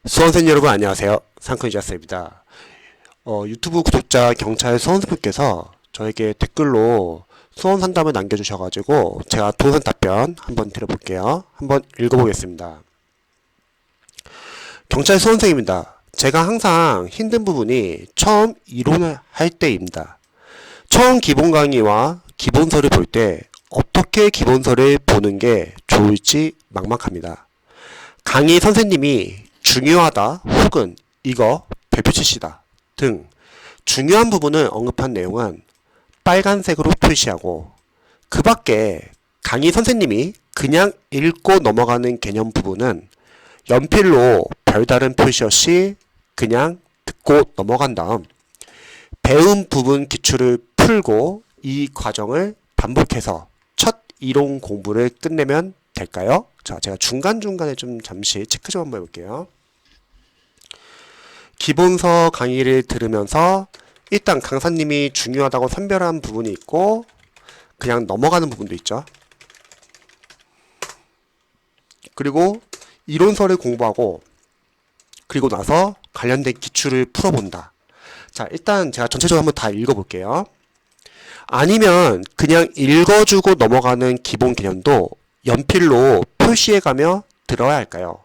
수험생 여러분 안녕하세요. 상큼이자스입니다. 유튜브 구독자 경찰 수험생분께서 저에게 댓글로 수험 상담을 남겨주셔가지고 제가 동선 답변 한번 드려볼게요. 한번 읽어보겠습니다. 경찰 수험생입니다. 제가 항상 힘든 부분이 처음 이론을 할 때입니다. 처음 기본 강의와 기본서를 볼 때 어떻게 기본서를 보는 게 좋을지 막막합니다. 강의 선생님이 중요하다 혹은 이거 별표 치시다 등 중요한 부분을 언급한 내용은 빨간색으로 표시하고 그 밖에 강의 선생님이 그냥 읽고 넘어가는 개념 부분은 연필로 별다른 표시 없이 그냥 듣고 넘어간 다음 배운 부분 기출을 풀고 이 과정을 반복해서 첫 이론 공부를 끝내면 될까요? 자, 제가 중간중간에 좀 잠시 체크 좀 한번 해볼게요. 기본서 강의를 들으면서 일단 강사님이 중요하다고 선별한 부분이 있고 그냥 넘어가는 부분도 있죠. 그리고 이론서를 공부하고 그리고 나서 관련된 기출을 풀어본다. 자, 일단 제가 전체적으로 한번 다 읽어볼게요. 아니면 그냥 읽어주고 넘어가는 기본 개념도 연필로 표시해가며 들어야 할까요?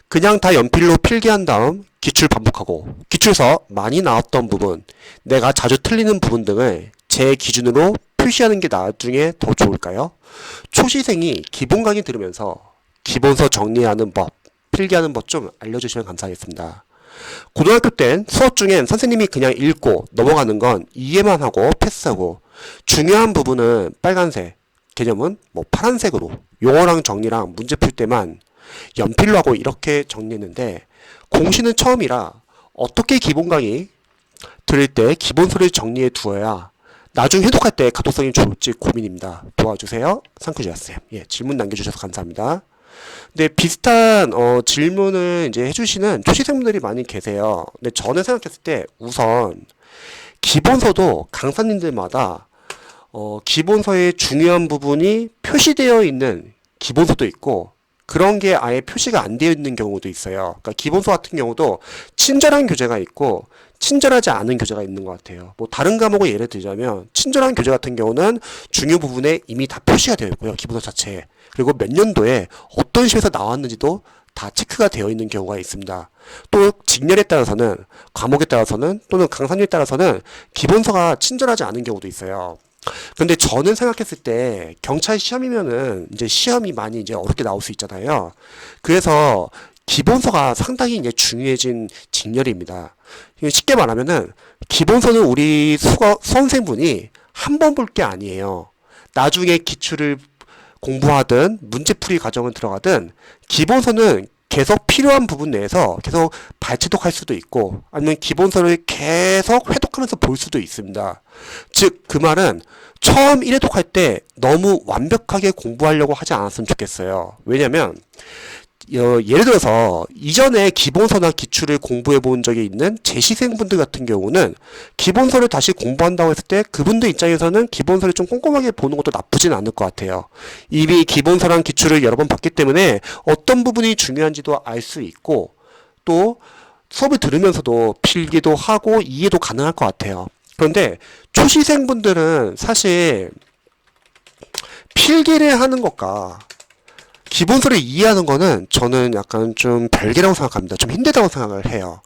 그냥 다 연필로 필기한 다음 기출 반복하고 기출서 많이 나왔던 부분, 내가 자주 틀리는 부분 등을 제 기준으로 표시하는 게 나중에 더 좋을까요? 초시생이 기본 강의 들으면서 기본서 정리하는 법, 필기하는 법 좀 알려주시면 감사하겠습니다. 고등학교 땐 수업 중엔 선생님이 그냥 읽고 넘어가는 건 이해만 하고 패스하고 중요한 부분은 빨간색, 개념은 뭐 파란색으로 용어랑 정리랑 문제 풀 때만 연필로 하고 이렇게 정리했는데 공시는 처음이라 어떻게 기본 강의 들을 때 기본서를 정리해 두어야 나중 해독할 때 가독성이 좋을지 고민입니다. 도와주세요. 상크지아쌤. 예, 질문 남겨주셔서 감사합니다. 근데 비슷한 질문을 이제 해주시는 초시생분들이 많이 계세요. 근데 저는 생각했을 때 우선 기본서도 강사님들마다 기본서의 중요한 부분이 표시되어 있는 기본서도 있고 그런 게 아예 표시가 안 되어 있는 경우도 있어요. 그러니까 기본서 같은 경우도 친절한 교재가 있고 친절하지 않은 교재가 있는 것 같아요. 뭐 다른 과목을 예를 들자면 친절한 교재 같은 경우는 중요 부분에 이미 다 표시가 되어 있고요. 기본서 자체에. 그리고 몇 년도에 어떤 시에서 나왔는지도 다 체크가 되어 있는 경우가 있습니다. 또 직렬에 따라서는 과목에 따라서는 또는 강사님에 따라서는 기본서가 친절하지 않은 경우도 있어요. 근데 저는 생각했을 때 경찰 시험이면은 이제 시험이 많이 이제 어렵게 나올 수 있잖아요. 그래서 기본서가 상당히 이제 중요해진 직렬입니다. 쉽게 말하면은 기본서는 우리 수험생분이 한 번 볼 게 아니에요. 나중에 기출을 공부하든 문제풀이 과정을 들어가든 기본서는 계속 필요한 부분 내에서 계속 발췌독할 수도 있고 아니면 기본서를 계속 회독하면서 볼 수도 있습니다. 즉 그 말은 처음 1회독 할 때 너무 완벽하게 공부하려고 하지 않았으면 좋겠어요. 왜냐면 예를 들어서 이전에 기본서나 기출을 공부해 본 적이 있는 재시생분들 같은 경우는 기본서를 다시 공부한다고 했을 때 그분들 입장에서는 기본서를 좀 꼼꼼하게 보는 것도 나쁘진 않을 것 같아요. 이미 기본서랑 기출을 여러 번 봤기 때문에 어떤 부분이 중요한지도 알 수 있고 또 수업을 들으면서도 필기도 하고 이해도 가능할 것 같아요. 그런데 초시생분들은 사실 필기를 하는 것과 기본서를 이해하는 거는 저는 약간 좀 별개라고 생각합니다. 좀 힘들다고 생각을 해요.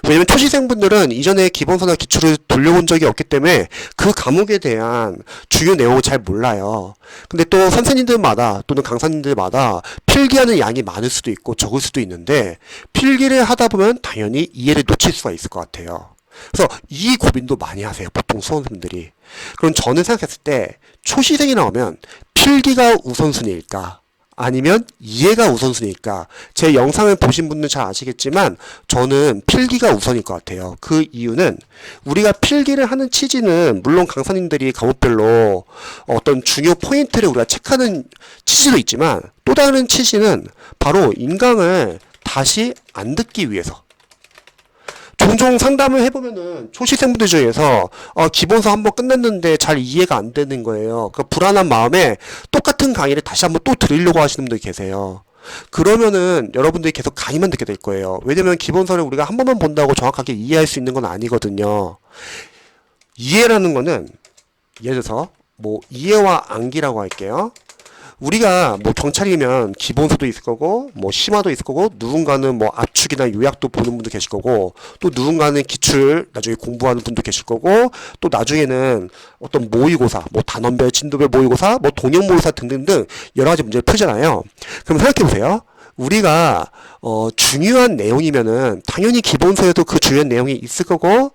왜냐면 초시생분들은 이전에 기본서나 기출을 돌려본 적이 없기 때문에 그 과목에 대한 중요 내용을 잘 몰라요. 근데 또 선생님들마다 또는 강사님들마다 필기하는 양이 많을 수도 있고 적을 수도 있는데 필기를 하다 보면 당연히 이해를 놓칠 수가 있을 것 같아요. 그래서 이 고민도 많이 하세요. 보통 수험생들이. 그럼 저는 생각했을 때 초시생이 나오면 필기가 우선순위일까? 아니면 이해가 우선순위일까? 제 영상을 보신 분들 잘 아시겠지만 저는 필기가 우선일 것 같아요. 그 이유는 우리가 필기를 하는 취지는 물론 강사님들이 과목별로 어떤 중요 포인트를 우리가 체크하는 취지도 있지만 또 다른 취지는 바로 인강을 다시 안 듣기 위해서 종종 상담을 해보면은 초시생분들 중에서 기본서 한번 끝냈는데 잘 이해가 안 되는 거예요. 그 불안한 마음에 똑같은 강의를 다시 한번 또 들으려고 하시는 분들 계세요. 그러면은 여러분들이 계속 강의만 듣게 될 거예요. 왜냐면 기본서를 우리가 한 번만 본다고 정확하게 이해할 수 있는 건 아니거든요. 이해라는 거는 예를 들어서 뭐 이해와 암기라고 할게요. 우리가 뭐 경찰이면 기본서도 있을 거고 뭐 심화도 있을 거고 누군가는 뭐 압축이나 요약도 보는 분도 계실 거고 또 누군가는 기출 나중에 공부하는 분도 계실 거고 또 나중에는 어떤 모의고사 뭐 단원별 진도별 모의고사 뭐 동영 모의고사 등등등 여러 가지 문제를 풀잖아요. 그럼 생각해 보세요. 우리가 중요한 내용이면은 당연히 기본서에도 그 중요한 내용이 있을 거고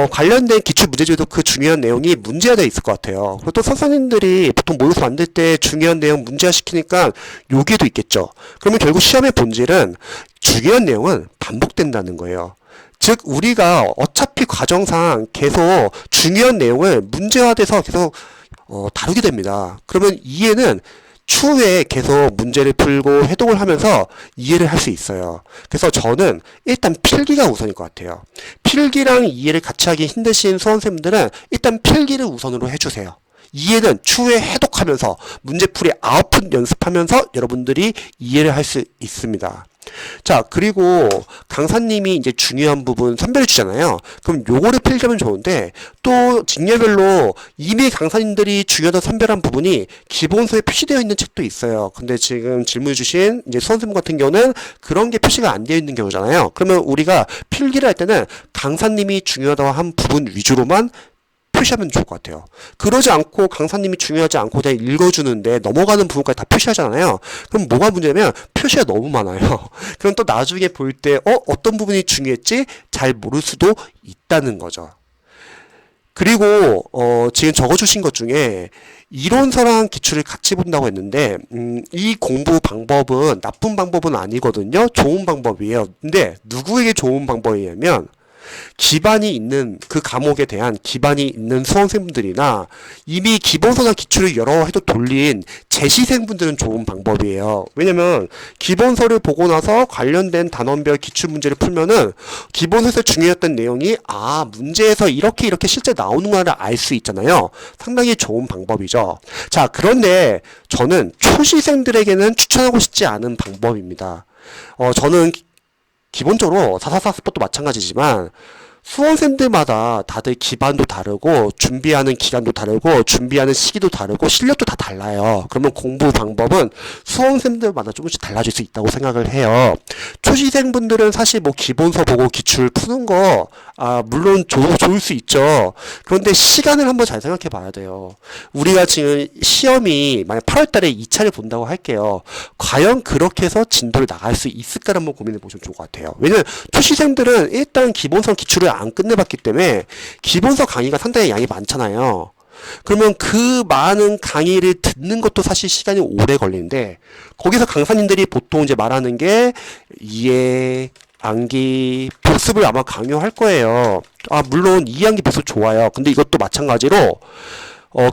관련된 기출 문제집에도 그 중요한 내용이 문제화되어 있을 것 같아요. 그리고 또 선생님들이 보통 모의고사 만들 때 중요한 내용 문제화 시키니까 여기에도 있겠죠. 그러면 결국 시험의 본질은 중요한 내용은 반복된다는 거예요. 즉 우리가 어차피 과정상 계속 중요한 내용을 문제화돼서 계속 다루게 됩니다. 그러면 이해는 추후에 계속 문제를 풀고 해독을 하면서 이해를 할 수 있어요. 그래서 저는 일단 필기가 우선일 것 같아요. 필기랑 이해를 같이 하기 힘드신 수험생분들은 일단 필기를 우선으로 해주세요. 이해는 추후에 해독하면서 문제풀이 아웃풋 연습하면서 여러분들이 이해를 할 수 있습니다. 자, 그리고 강사님이 이제 중요한 부분 선별해 주잖아요. 그럼 요거를 필기하면 좋은데 또 직렬별로 이미 강사님들이 중요하다 선별한 부분이 기본서에 표시되어 있는 책도 있어요. 근데 지금 질문 주신 이제 수험생 같은 경우는 그런 게 표시가 안 되어 있는 경우잖아요. 그러면 우리가 필기를 할 때는 강사님이 중요하다고 한 부분 위주로만 표시하면 좋을 것 같아요. 그러지 않고 강사님이 중요하지 않고 그냥 읽어주는데 넘어가는 부분까지 다 표시하잖아요. 그럼 뭐가 문제냐면 표시가 너무 많아요. 그럼 또 나중에 볼 때 어떤 부분이 중요했지? 잘 모를 수도 있다는 거죠. 그리고 지금 적어주신 것 중에 이론서랑 기출을 같이 본다고 했는데 이 공부 방법은 나쁜 방법은 아니거든요. 좋은 방법이에요. 근데 누구에게 좋은 방법이냐면 기반이 있는 그 과목에 대한 기반이 있는 수험생분들이나 이미 기본서나 기출을 여러 해도 돌린 재시생분들은 좋은 방법이에요. 왜냐면 기본서를 보고 나서 관련된 단원별 기출 문제를 풀면은 기본서에서 중요했던 내용이 문제에서 이렇게 실제 나오는구나를 알 수 있잖아요. 상당히 좋은 방법이죠. 자, 그런데 저는 초시생들에게는 추천하고 싶지 않은 방법입니다. 저는 기본적으로 444 스포도 마찬가지지만 수험생들마다 다들 기반도 다르고 준비하는 기간도 다르고 준비하는 시기도 다르고 실력도 다 달라요. 그러면 공부 방법은 수험생들마다 조금씩 달라질 수 있다고 생각을 해요. 초시생분들은 사실 뭐 기본서 보고 기출 푸는 거 물론 좋을 수 있죠. 그런데 시간을 한번 잘 생각해 봐야 돼요. 우리가 지금 시험이 만약 8월 달에 2차를 본다고 할게요. 과연 그렇게 해서 진도를 나갈 수 있을까 한번 고민해 보시면 좋을 것 같아요. 왜냐면 초시생들은 일단 기본서 기출을 안 끝내봤기 때문에 기본서 강의가 상당히 양이 많잖아요. 그러면 그 많은 강의를 듣는 것도 사실 시간이 오래 걸리는데 거기서 강사님들이 보통 이제 말하는 게 이해, 암기, 복습을 아마 강요할 거예요. 물론 이해, 암기, 복습 좋아요. 근데 이것도 마찬가지로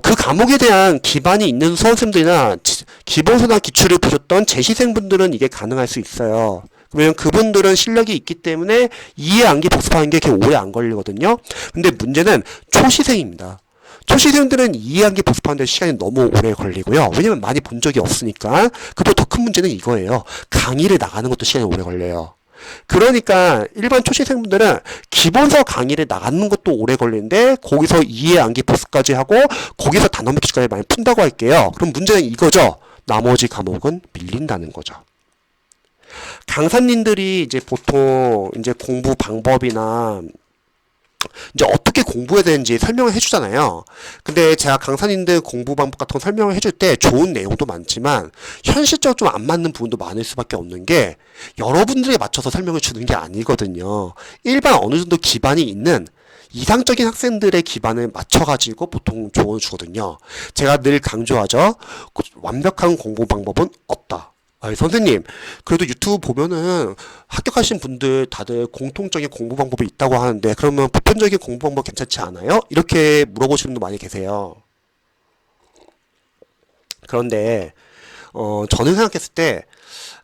그 과목에 대한 기반이 있는 수험생들이나 기본서나 기출을 보셨던 재시생분들은 이게 가능할 수 있어요. 왜냐면 그분들은 실력이 있기 때문에 이해, 암기, 복습하는 게 그렇게 오래 안 걸리거든요. 근데 문제는 초시생입니다. 초시생들은 이해, 암기, 복습하는 데 시간이 너무 오래 걸리고요. 왜냐면 많이 본 적이 없으니까. 그리고 더 큰 문제는 이거예요. 강의를 나가는 것도 시간이 오래 걸려요. 그러니까 일반 초시생분들은 기본서 강의를 나가는 것도 오래 걸리는데 거기서 이해, 암기, 복습까지 하고 거기서 단원별 기출까지 많이 푼다고 할게요. 그럼 문제는 이거죠. 나머지 과목은 밀린다는 거죠. 강사님들이 이제 보통 이제 공부 방법이나 이제 어떻게 공부해야 되는지 설명을 해주잖아요. 근데 제가 강사님들 공부 방법 같은 거 설명을 해줄 때 좋은 내용도 많지만 현실적으로 좀 안 맞는 부분도 많을 수밖에 없는 게 여러분들에 맞춰서 설명을 주는 게 아니거든요. 일반 어느 정도 기반이 있는 이상적인 학생들의 기반을 맞춰가지고 보통 조언을 주거든요. 제가 늘 강조하죠. 완벽한 공부 방법은 없다. 선생님, 그래도 유튜브 보면은 합격하신 분들 다들 공통적인 공부 방법이 있다고 하는데 그러면 보편적인 공부 방법 괜찮지 않아요? 이렇게 물어보시는 분도 많이 계세요. 그런데 저는 생각했을 때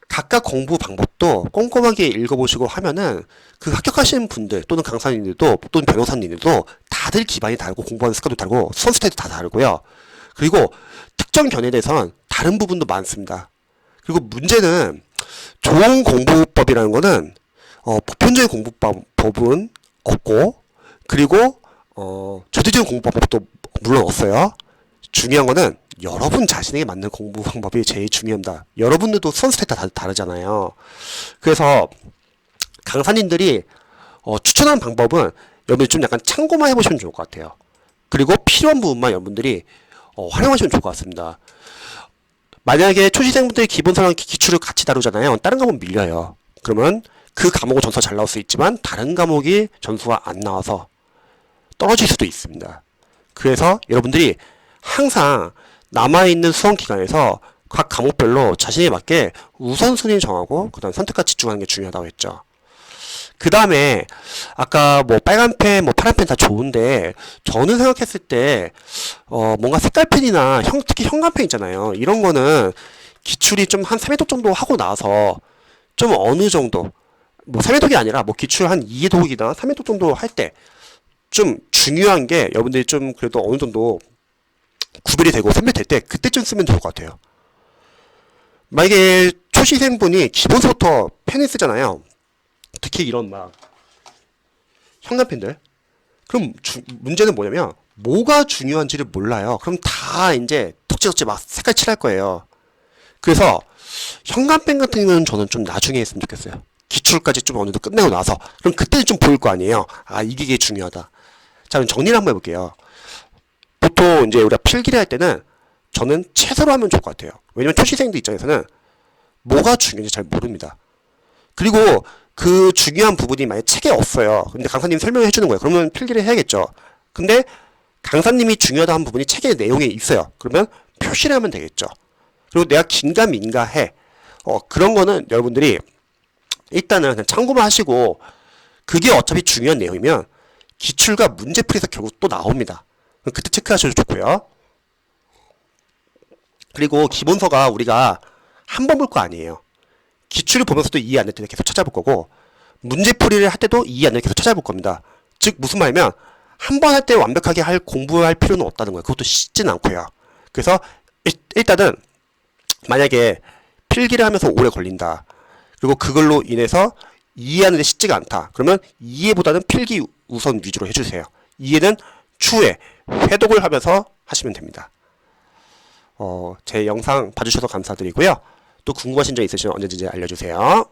각각 공부 방법도 꼼꼼하게 읽어보시고 하면은 그 합격하시는 분들 또는 강사님들도 또는 변호사님들도 다들 기반이 다르고 공부하는 습관도 다르고 수업 스타일도 다 다르고요. 그리고 특정 견해에 대해서는 다른 부분도 많습니다. 그리고 문제는 좋은 공부법이라는 거는 보편적인 공부법은 없고, 그리고 절대적인 공부법도 물론 없어요. 중요한 거는 여러분 자신에게 맞는 공부 방법이 제일 중요합니다. 여러분들도 수험스타일이 다 다르잖아요. 그래서 강사님들이 추천하는 방법은 여러분들 좀 약간 참고만 해보시면 좋을 것 같아요. 그리고 필요한 부분만 여러분들이 활용하시면 좋을 것 같습니다. 만약에 초시생분들이 기본서랑 기출을 같이 다루잖아요. 다른 과목 밀려요. 그러면 그 과목은 점수가 잘 나올 수 있지만 다른 과목이 점수가 안 나와서 떨어질 수도 있습니다. 그래서 여러분들이 항상 남아있는 수험 기간에서 각 과목별로 자신에 맞게 우선순위 정하고 그 다음 선택과 집중하는 게 중요하다고 했죠. 그 다음에 아까 뭐 빨간 펜, 뭐 파란 펜 다 좋은데 저는 생각했을 때 뭔가 색깔펜이나 특히 형광펜 있잖아요. 이런 거는 기출이 좀 한 3회독 정도 하고 나서 좀 어느 정도 뭐 3회독이 아니라 뭐 기출 한 2회독이나 3회독 정도 할 때 좀 중요한 게 여러분들이 좀 그래도 어느 정도 구별이 되고 선별될 때 그때쯤 쓰면 좋을 것 같아요. 만약에 초시생분이 기본서부터 펜을 쓰잖아요. 특히 이런 막 형광펜들. 그럼 문제는 뭐냐면 뭐가 중요한지를 몰라요. 그럼 다 이제 덕지덕지 막 색깔 칠할 거예요. 그래서 형광펜 같은 경우는 저는 좀 나중에 했으면 좋겠어요. 기출까지 좀 어느 정도 끝내고 나서. 그럼 그때는 좀 보일 거 아니에요. 아, 이게 중요하다. 자, 그럼 정리를 한번 해볼게요. 보통 이제 우리가 필기를 할 때는 저는 최소로 하면 좋을 것 같아요. 왜냐면 초시생들 입장에서는 뭐가 중요한지 잘 모릅니다. 그리고 그 중요한 부분이 만약 책에 없어요. 근데 강사님이 설명해 주는 거예요. 그러면 필기를 해야겠죠. 근데 강사님이 중요하다는 부분이 책의 내용에 있어요. 그러면 표시를 하면 되겠죠. 그리고 내가 긴가민가해. 그런 거는 여러분들이 일단은 그냥 참고만 하시고, 그게 어차피 중요한 내용이면 기출과 문제풀이에서 결국 또 나옵니다. 그때 체크하셔도 좋고요. 그리고 기본서가 우리가 한 번 볼 거 아니에요. 기출을 보면서도 이해 안 될 때는 계속 찾아볼 거고, 문제풀이를 할 때도 이해 안 될 때 계속 찾아볼 겁니다. 즉 무슨 말이면 한 번 할 때 완벽하게 공부할 필요는 없다는 거예요. 그것도 쉽지는 않고요. 그래서 일단은 만약에 필기를 하면서 오래 걸린다. 그리고 그걸로 인해서 이해하는 데 쉽지가 않다. 그러면 이해보다는 필기 우선 위주로 해주세요. 이해는 추후에 회독을 하면서 하시면 됩니다. 제 영상 봐주셔서 감사드리고요. 또 궁금하신 점 있으시면 언제든지 알려주세요.